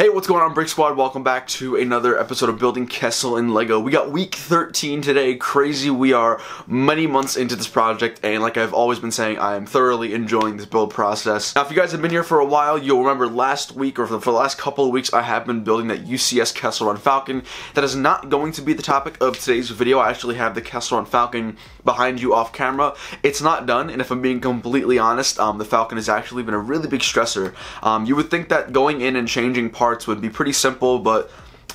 Hey, what's going on, Brick Squad? Welcome back to another episode of Building Kessel in Lego. We got week 13 today. Crazy. We are many months into this project, and like I've always been saying, I am thoroughly enjoying this build process. Now, if you guys have been here for a while, you'll remember last week, or for the last couple of weeks, I have been building that UCS Kessel Run Falcon. That is not going to be the topic of today's video. I actually have the Kessel Run Falcon behind you off camera. It's not done, and if I'm being completely honest, the Falcon has actually been a really big stressor. You would think that going in and changing parts would be pretty simple, but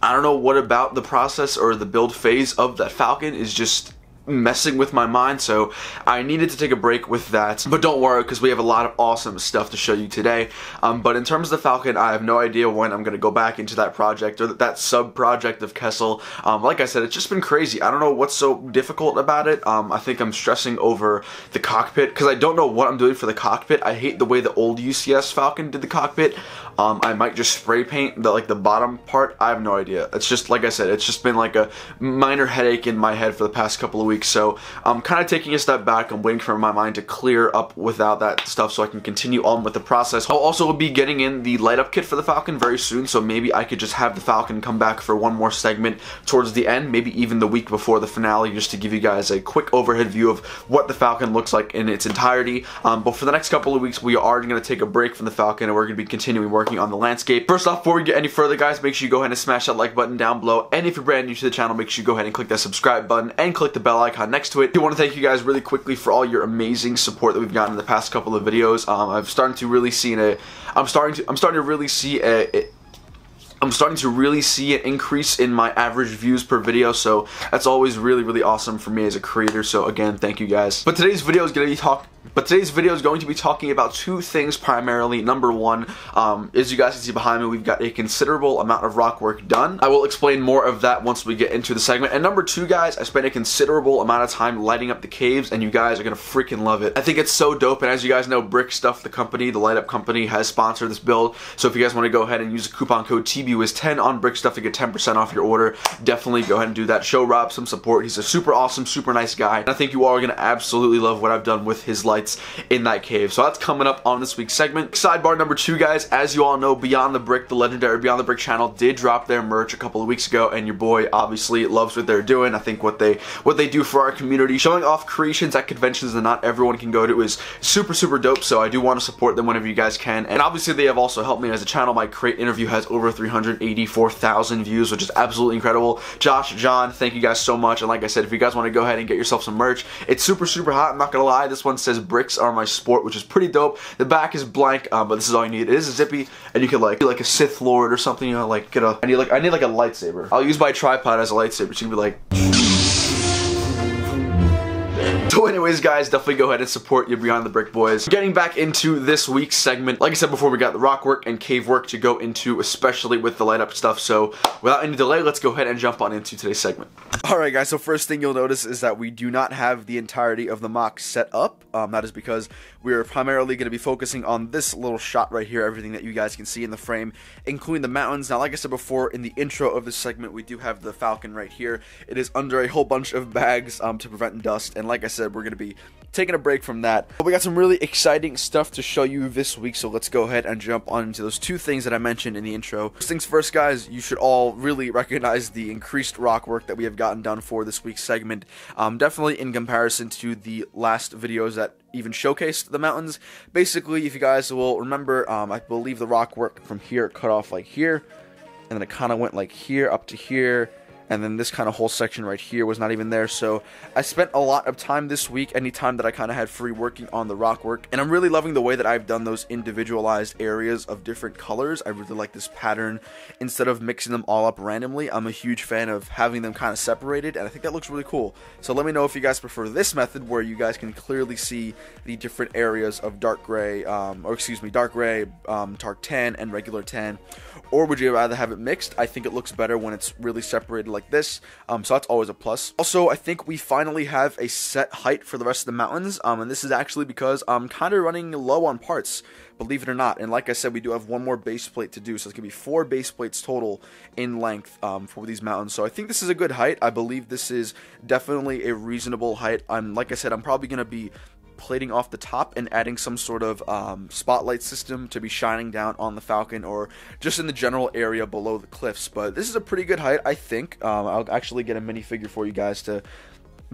I don't know what about the process or the build phase of that Falcon is just messing with my mind, so I needed to take a break with that. But don't worry, because we have a lot of awesome stuff to show you today. But in terms of the Falcon, I have no idea when I'm going to go back into that project or that sub-project of Kessel. Like I said, it's just been crazy. I don't know what's so difficult about it. I think I'm stressing over the cockpit, because I don't know what I'm doing for the cockpit. I hate the way the old UCS Falcon did the cockpit. I might just spray paint the bottom part. I have no idea. It's just, like I said, it's just been like a minor headache in my head for the past couple of weeks. So I'm kind of taking a step back. I'm waiting for my mind to clear up without that stuff so I can continue on with the process. I'll also be getting in the light up kit for the Falcon very soon, so maybe I could just have the Falcon come back for one more segment towards the end, maybe even the week before the finale, just to give you guys a quick overhead view of what the Falcon looks like in its entirety. But for the next couple of weeks, we are going to take a break from the Falcon, and we're going to be continuing working on the landscape. First off, before we get any further, guys, make sure you go ahead and smash that like button down below, and if you're brand new to the channel, make sure you go ahead and click that subscribe button and click the bell icon next to it. I want to thank you guys really quickly for all your amazing support that we've gotten in the past couple of videos. I'm starting to really see an increase in my average views per video, so that's always really awesome for me as a creator. So again, thank you guys. But today's video is going to be talking about two things primarily. Number one, as you guys can see behind me, we've got a considerable amount of rock work done. I will explain more of that once we get into the segment. And number two, guys, I spent a considerable amount of time lighting up the caves, and you guys are gonna freaking love it. I think it's so dope, and as you guys know, Brick Stuff, the company, the light up company, has sponsored this build. So if you guys want to go ahead and use the coupon code TheBrickWiz10 on Brick Stuff to get 10% off your order, definitely go ahead and do that. Show Rob some support. He's a super awesome, super nice guy, and I think you all are gonna absolutely love what I've done with his lights in that cave. So that's coming up on this week's segment. Sidebar number two, guys, as you all know, Beyond the Brick, the legendary Beyond the Brick channel, did drop their merch a couple of weeks ago, and your boy obviously loves what they're doing. I think what they do for our community, showing off creations at conventions that not everyone can go to, is super dope. So I do want to support them whenever you guys can, and obviously they have also helped me as a channel. My crate interview has over 384,000 views, which is absolutely incredible. Josh, John, thank you guys so much. And like I said, if you guys want to go ahead and get yourself some merch, it's super hot. I'm not gonna lie. This one says "Bricks are my sport," which is pretty dope. The back is blank, but this is all you need. It is a zippy, and you can like be like a Sith Lord or something, you know, like I need like a lightsaber. I'll use my tripod as a lightsaber, so you can be like. So anyways, guys, definitely go ahead and support your Beyond the Brick boys. Getting back into this week's segment, like I said before, we got the rock work and cave work to go into, especially with the light up stuff. So without any delay, let's go ahead and jump on into today's segment. Alright guys, so first thing you'll notice is that we do not have the entirety of the mock set up. That is because we are primarily going to be focusing on this little shot right here, everything that you guys can see in the frame, including the mountains. Now, like I said before, in the intro of this segment, we do have the Falcon right here. It is under a whole bunch of bags to prevent dust, and like I said, we're going to be taking a break from that. But we got some really exciting stuff to show you this week, so let's go ahead and jump on into those two things that I mentioned in the intro. First things first, guys, you should all really recognize the increased rock work that we have gotten done for this week's segment. Definitely in comparison to the last videos that even showcased the mountains. Basically, if you guys will remember, I believe the rock work from here cut off like here, and then it kind of went like here up to here, and then this kind of whole section right here was not even there. So I spent a lot of time this week, any time that I kind of had free, working on the rock work, and I'm really loving the way that I've done those individualized areas of different colors. I really like this pattern instead of mixing them all up randomly. I'm a huge fan of having them kind of separated, and I think that looks really cool. So let me know if you guys prefer this method, where you guys can clearly see the different areas of dark gray, dark tan, and regular tan, or would you rather have it mixed? I think it looks better when it's really separated like this, so that's always a plus. Also, I think we finally have a set height for the rest of the mountains, and this is actually because I'm kind of running low on parts, believe it or not. And like I said, we do have one more base plate to do, so it's going to be 4 base plates total in length for these mountains. So I think this is a good height. I believe this is definitely a reasonable height. Like I said, I'm probably going to be plating off the top and adding some sort of spotlight system to be shining down on the Falcon or just in the general area below the cliffs. But this is a pretty good height, I think. I'll actually get a minifigure for you guys to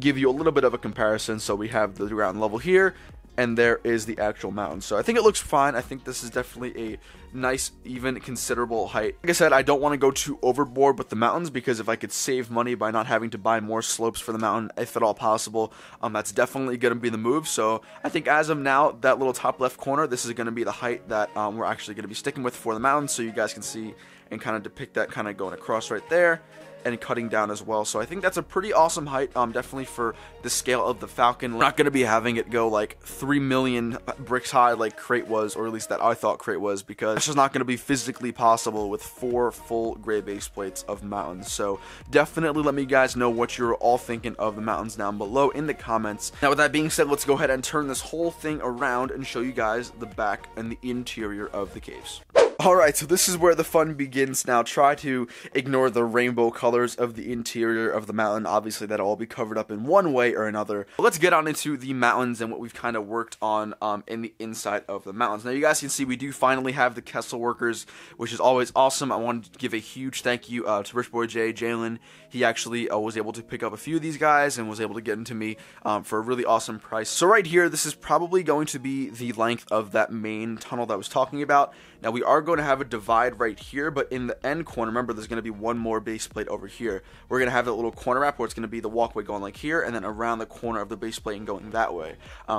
give you a little bit of a comparison. So we have the ground level here, and there is the actual mountain. So I think it looks fine. I think this is definitely a nice, even considerable height. Like I said, I don't want to go too overboard with the mountains, because if I could save money by not having to buy more slopes for the mountain, if at all possible, that's definitely going to be the move. So I think as of now, that little top left corner, this is going to be the height that we're actually going to be sticking with for the mountain, so you guys can see and kind of depict that kind of going across right there and cutting down as well. So I think that's a pretty awesome height, definitely for the scale of the Falcon. We're not going to be having it go like 3 million bricks high like Crate was, or at least that I thought Crate was, because it's just not going to be physically possible with 4 full gray base plates of mountains. So definitely let me guys know what you're all thinking of the mountains down below in the comments. Now with that being said, let's go ahead and turn this whole thing around and show you guys the back and the interior of the caves. Alright, so this is where the fun begins. Now try to ignore the rainbow colors of the interior of the mountain. Obviously that'll all be covered up in one way or another. But let's get on into the mountains and what we've kind of worked on in the inside of the mountains. Now you guys can see we do finally have the Kessel Workers, which is always awesome. I wanted to give a huge thank you to Rich Boy Jalen. He actually was able to pick up a few of these guys and was able to get them to me for a really awesome price. So right here, this is probably going to be the length of that main tunnel that I was talking about. Now we are going to have a divide right here, but in the end corner, remember there's going to be one more base plate over here. We're going to have that little corner wrap where it's going to be the walkway going like here, and then around the corner of the base plate and going that way.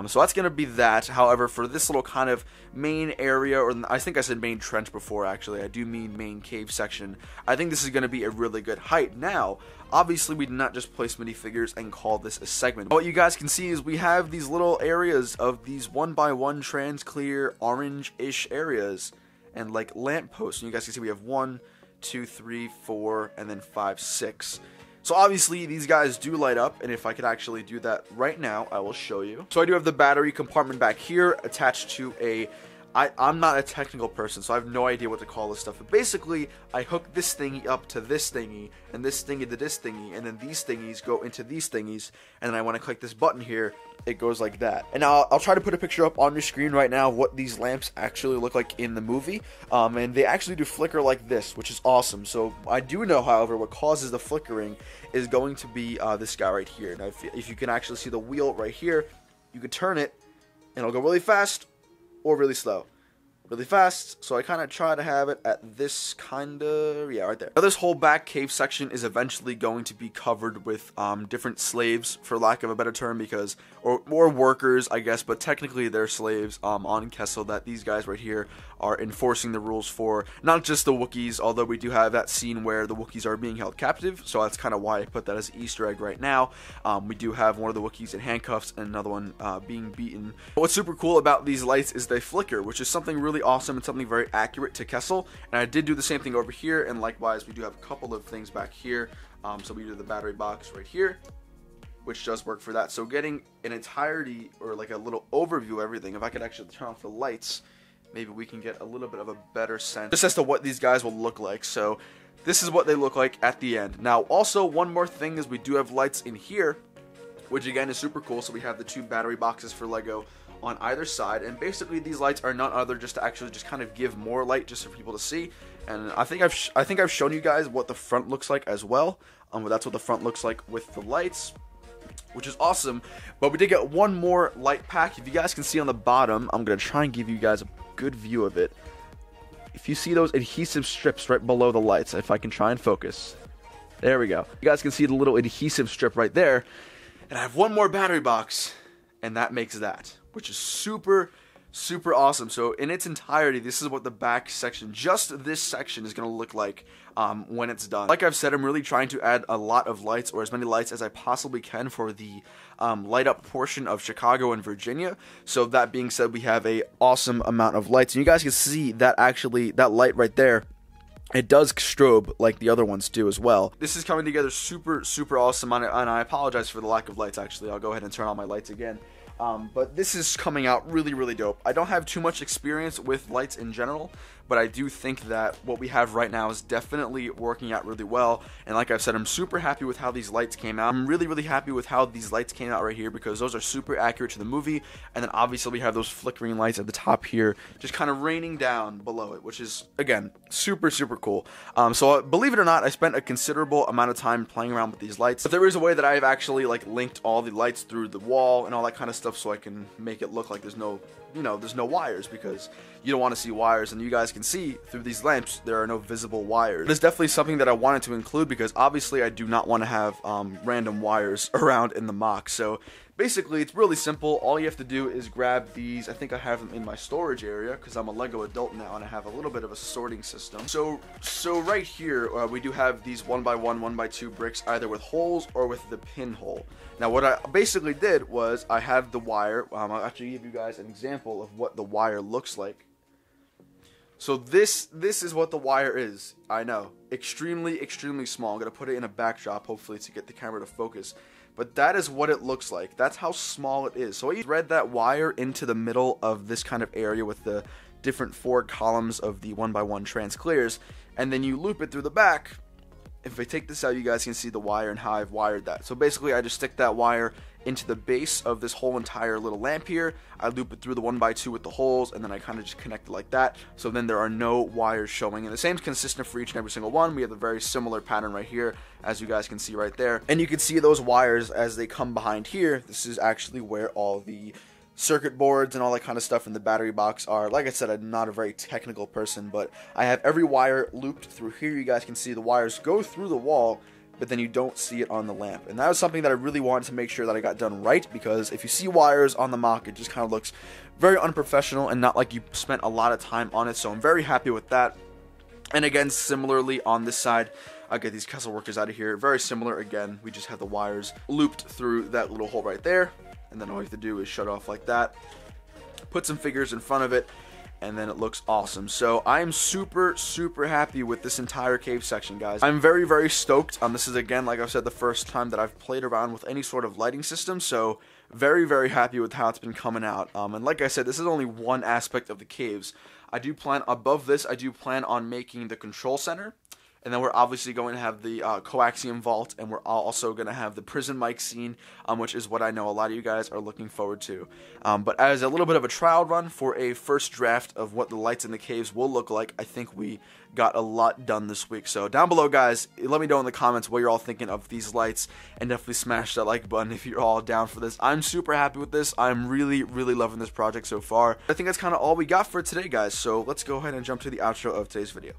So that's going to be that. However, for this little kind of main area, or I think I said main trench before actually, I do mean main cave section, I think this is going to be a really good height. Now, obviously we did not just place minifigures and call this a segment. What you guys can see is we have these little areas of these 1x1 trans clear orange-ish areas and like lampposts, and you guys can see we have 1, 2, 3, 4, and then 5, 6. So obviously these guys do light up, and if I could actually do that right now, I will show you. So I do have the battery compartment back here attached to a I'm not a technical person, so I have no idea what to call this stuff. But basically, I hook this thingy up to this thingy, and this thingy to this thingy, and then these thingies go into these thingies, and then I want to click this button here, it goes like that. And now I'll try to put a picture up on your screen right now of what these lamps actually look like in the movie. And they actually do flicker like this, which is awesome. So I do know, however, what causes the flickering is going to be this guy right here. Now, if you can actually see the wheel right here, you can turn it, and it'll go really fast or really slow. Really fast, so I kind of try to have it at this kind of, yeah, right there. Now this whole back cave section is eventually going to be covered with different slaves, for lack of a better term, because, or more workers, I guess, but technically they're slaves on Kessel that these guys right here are enforcing the rules for. Not just the Wookiees, although we do have that scene where the Wookiees are being held captive, so that's kind of why I put that as an Easter egg right now. We do have one of the Wookiees in handcuffs and another one being beaten. But what's super cool about these lights is they flicker, which is something really awesome and something very accurate to Kessel. And I did do the same thing over here, and likewise we do have a couple of things back here. So we do the battery box right here, which does work for that. So getting an entirety, or like a little overview of everything, if I could actually turn off the lights, maybe we can get a little bit of a better sense just as to what these guys will look like. So this is what they look like at the end. Now also, one more thing is we do have lights in here, which again is super cool. So we have the 2 battery boxes for Lego on either side, and basically these lights are none other just to actually just kind of give more light just for people to see. And I think I've shown you guys what the front looks like as well. That's what the front looks like with the lights, which is awesome. But we did get one more light pack. If you guys can see on the bottom, I'm gonna try and give you guys a good view of it. If you see those adhesive strips right below the lights, if I can try and focus, there we go. You guys can see the little adhesive strip right there. And I have one more battery box, and that makes that, which is super awesome. So in its entirety, this is what the back section, just this section, is going to look like when it's done. Like I've said, I'm really trying to add a lot of lights, or as many lights as I possibly can, for the light up portion of Chicago and Virginia. So that being said, we have a awesome amount of lights, and you guys can see that actually, that light right there, it does strobe like the other ones do as well. This is coming together super awesome, and I apologize for the lack of lights. Actually, I'll go ahead and turn on my lights again. But this is coming out really dope. I don't have too much experience with lights in general, but I do think that what we have right now is definitely working out really well. And like I've said, I'm super happy with how these lights came out. I'm really happy with how these lights came out right here, because those are super accurate to the movie. And then obviously we have those flickering lights at the top here, just kind of raining down below it, which is, again, super cool. So believe it or not, I spent a considerable amount of time playing around with these lights. But there is a way that I've actually like linked all the lights through the wall and all that kind of stuff, so I can make it look like there's no, there's no wires, because you don't want to see wires, and you guys can see through these lamps there are no visible wires. It's definitely something that I wanted to include, because obviously I do not want to have random wires around in the mock. So basically it's really simple. All you have to do is grab these. I think I have them in my storage area because I'm a Lego adult now and I have a little bit of a sorting system. So right here we do have these 1x1, 1x2 bricks, either with holes or with the pinhole. Now what I basically did was I had the wire. I'll actually give you guys an example of what the wire looks like. So this is what the wire is. I know, extremely small. I'm gonna put it in a backdrop, hopefully, to get the camera to focus. But that is what it looks like. That's how small it is. So you thread that wire into the middle of this kind of area with the different 4 columns of the 1x1 trans clears, and then you loop it through the back. If I take this out, you guys can see the wire and how I've wired that. So basically I just stick that wire into the base of this whole entire little lamp here. I loop it through the 1x2 with the holes, and then I kind of just connect it like that. So then there are no wires showing, and the same is consistent for each and every single one. We have a very similar pattern right here, as you guys can see right there. And you can see those wires as they come behind here. This is actually where all the circuit boards and all that kind of stuff in the battery box are. Like I said, I'm not a very technical person, but I have every wire looped through here. You guys can see the wires go through the wall, but then you don't see it on the lamp. And that was something that I really wanted to make sure that I got done right, because if you see wires on the mock, it just kind of looks very unprofessional and not like you spent a lot of time on it. So I'm very happy with that. And again, similarly on this side, I'll get these Kessel Workers out of here. Very similar again. We just have the wires looped through that little hole right there. And then all you have to do is shut off like that. Put some figures in front of it, and then it looks awesome. So I am super happy with this entire cave section, guys. I'm very stoked. This is, again, like I've said, the first time that I've played around with any sort of lighting system, so very happy with how it's been coming out. And like I said, this is only one aspect of the caves. I do plan, above this, I do plan on making the control center. And then we're obviously going to have the coaxium vault, and we're also going to have the prison mic scene, which is what I know a lot of you guys are looking forward to. But as a little bit of a trial run for a first draft of what the lights in the caves will look like, I think we got a lot done this week. So down below, guys, let me know in the comments what you're all thinking of these lights, and definitely smash that like button if you're all down for this. I'm super happy with this. I'm really loving this project so far. I think that's kind of all we got for today, guys. So let's go ahead and jump to the outro of today's video.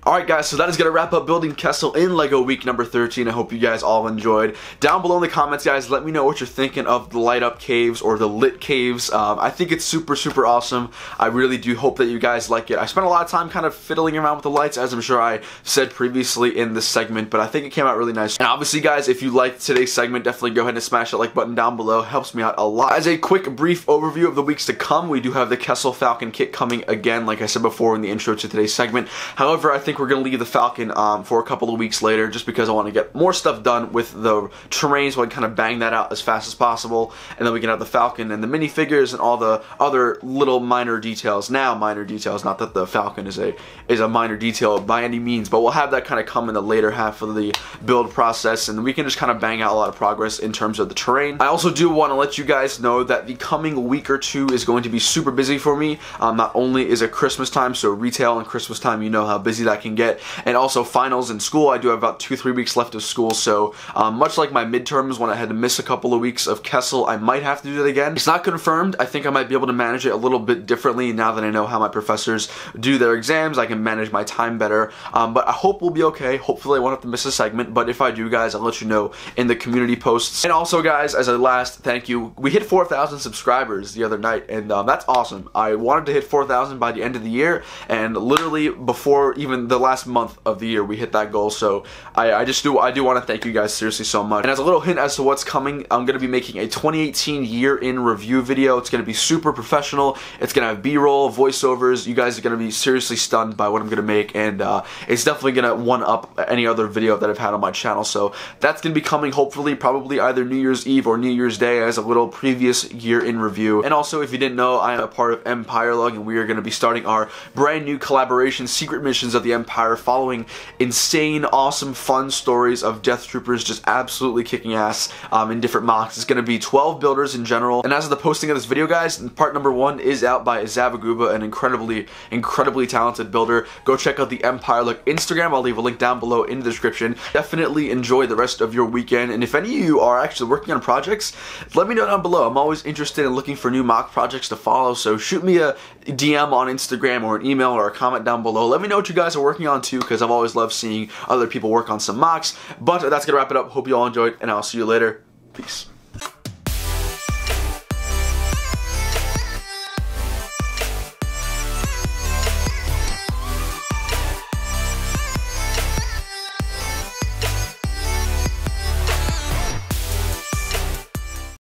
Alright guys, so that is going to wrap up building Kessel in LEGO week number 13. I hope you guys all enjoyed. Down below in the comments, guys, let me know what you're thinking of the light up caves or the lit caves. I think it's super awesome. I really do hope that you guys like it. I spent a lot of time kind of fiddling around with the lights, as I'm sure I said previously in this segment, but I think it came out really nice. And obviously, guys, if you liked today's segment, definitely go ahead and smash that like button down below. It helps me out a lot. As a quick brief overview of the weeks to come, we do have the Kessel Falcon kit coming again, like I said before in the intro to today's segment. However, I think we're going to leave the Falcon for a couple of weeks later, just because I want to get more stuff done with the terrain, so I can kind of bang that out as fast as possible, and then we can have the Falcon and the minifigures and all the other little minor details. Now, minor details, not that the Falcon is a minor detail by any means, but we'll have that kind of come in the later half of the build process, and we can just kind of bang out a lot of progress in terms of the terrain. I also do want to let you guys know that the coming week or two is going to be super busy for me. Not only is it Christmas time, so retail and Christmas time, you know how busy that can get, and also finals in school. I do have about 2-3 weeks left of school, so much like my midterms when I had to miss a couple of weeks of Kessel, I might have to do that again. It's not confirmed. I think I might be able to manage it a little bit differently now that I know how my professors do their exams. I can manage my time better, but I hope we'll be okay. Hopefully I won't have to miss a segment, but if I do, guys, I'll let you know in the community posts. And also, guys, as a last thank you, we hit 4,000 subscribers the other night, and that's awesome. I wanted to hit 4,000 by the end of the year, and literally before even even the last month of the year we hit that goal. So I do want to thank you guys seriously so much. And as a little hint as to what's coming, I'm going to be making a 2018 year in review video. It's going to be super professional. It's going to have B-roll, voiceovers. You guys are going to be seriously stunned by what I'm going to make, and it's definitely going to one up any other video that I've had on my channel. So that's going to be coming hopefully probably either New Year's Eve or New Year's Day as a little previous year in review. And also, if you didn't know, I am a part of Empire Log, and we are going to be starting our brand new collaboration, Secret Missions of the Empire, following insane, awesome, fun stories of Death Troopers just absolutely kicking ass in different mocks. It's going to be 12 builders in general. And as of the posting of this video, guys, part number 1 is out by Zavaguba, an incredibly talented builder. Go check out the Empire Log Instagram. I'll leave a link down below in the description. Definitely enjoy the rest of your weekend, and if any of you are actually working on projects, let me know down below. I'm always interested in looking for new mock projects to follow, so shoot me a DM on Instagram or an email or a comment down below. Let me know what you guys are working on too, because I've always loved seeing other people work on some mocks. But that's gonna wrap it up. Hope you all enjoyed, and I'll see you later. Peace.